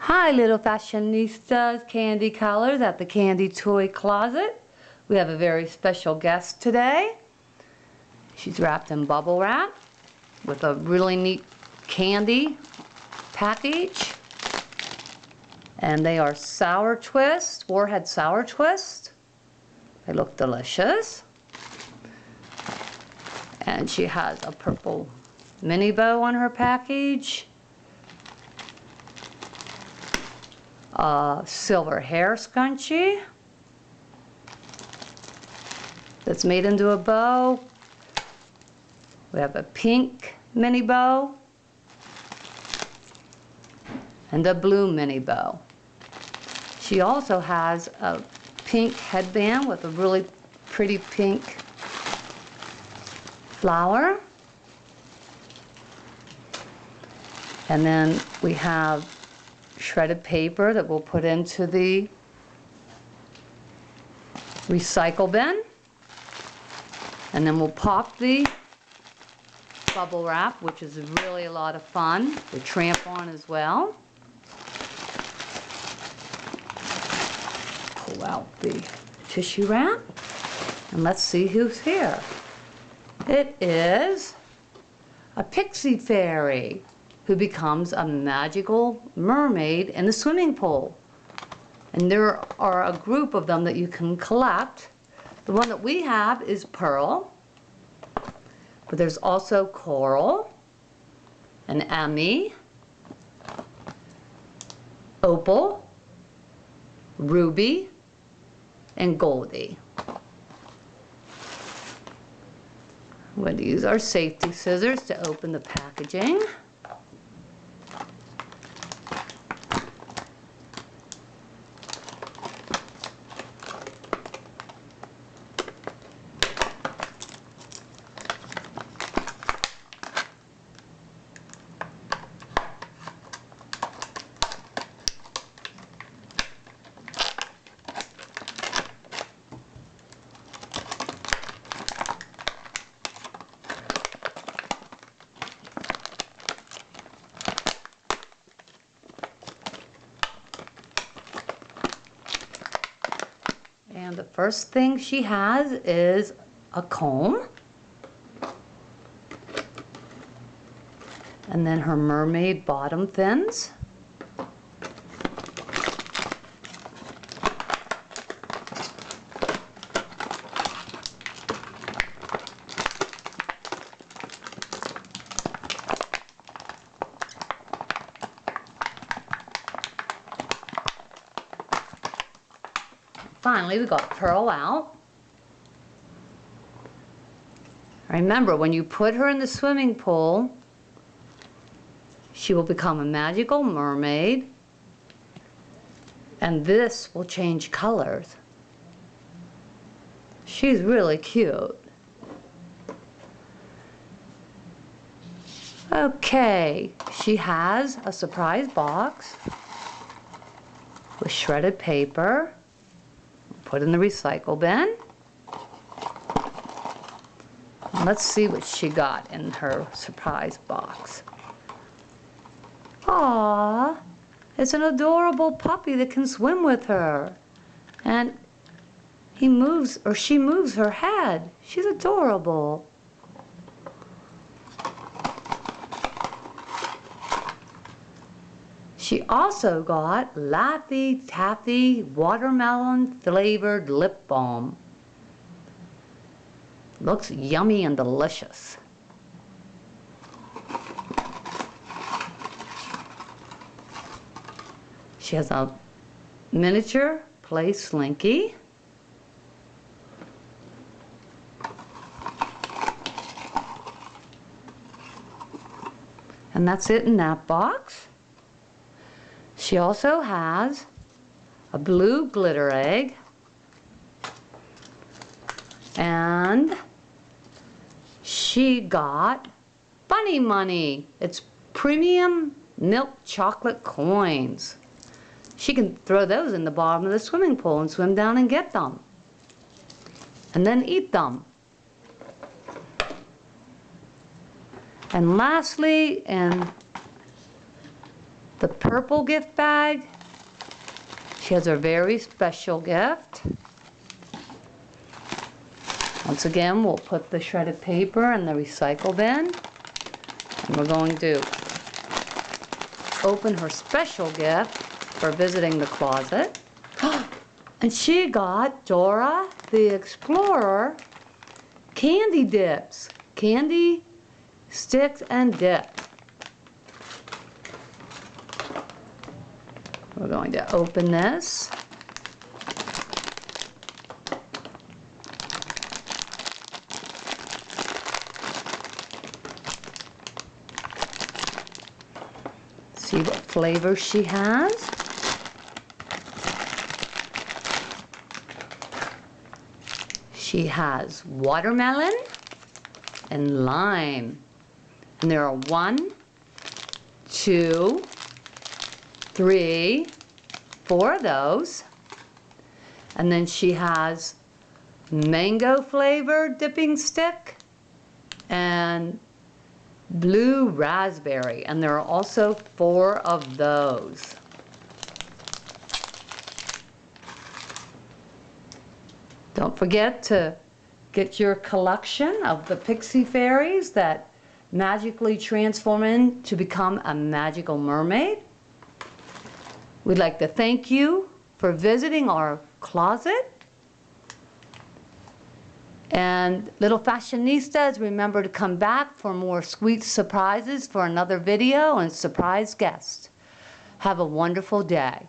Hi, little fashionistas, candy colors at the Candy Toy Closet. We have a very special guest today. She's wrapped in bubble wrap with a really neat candy package. And they are sour twists, Warhead Sour Twist. They look delicious. And she has a purple mini bow on her package. A silver hair scrunchie that's made into a bow. We have a pink mini bow and a blue mini bow. She also has a pink headband with a really pretty pink flower. And then we have shredded paper that we'll put into the recycle bin. And then we'll pop the bubble wrap, which is really a lot of fun to tramp on as well. Pull out the tissue wrap and let's see who's here. It is a pixie fairy who becomes a magical mermaid in the swimming pool. And there are a group of them that you can collect. The one that we have is Pearl, but there's also Coral, and Emmy, Opal, Ruby, and Goldie. I'm going to use our safety scissors to open the packaging. And the first thing she has is a comb. And then her mermaid bottom fins. Finally, we got Pearl out. Remember, when you put her in the swimming pool, she will become a magical mermaid, and this will change colors. She's really cute. Okay, she has a surprise box with shredded paper. Put in the recycle bin. And let's see what she got in her surprise box. Aww, it's an adorable puppy that can swim with her. And he moves, or she moves her head. She's adorable. She also got Laffy Taffy watermelon flavored lip balm. Looks yummy and delicious. She has a miniature play Slinky. And that's it in that box. She also has a blue glitter egg and she got bunny money. It's premium milk chocolate coins. She can throw those in the bottom of the swimming pool and swim down and get them and then eat them. And lastly, in the purple gift bag. She has her very special gift. Once again, we'll put the shredded paper in the recycle bin. And we're going to open her special gift for visiting the closet. And she got Dora the Explorer candy dips. Candy sticks and dip. We're going to open this. See what flavor she has. She has watermelon and lime. And there are 1, 2, 3, 4 of those. And then she has mango flavored dipping stick and blue raspberry. And there are also 4 of those. Don't forget to get your collection of the Pixie Fairies that magically transform in to become a magical mermaid. We'd like to thank you for visiting our closet. And little fashionistas, remember to come back for more sweet surprises for another video and surprise guests. Have a wonderful day.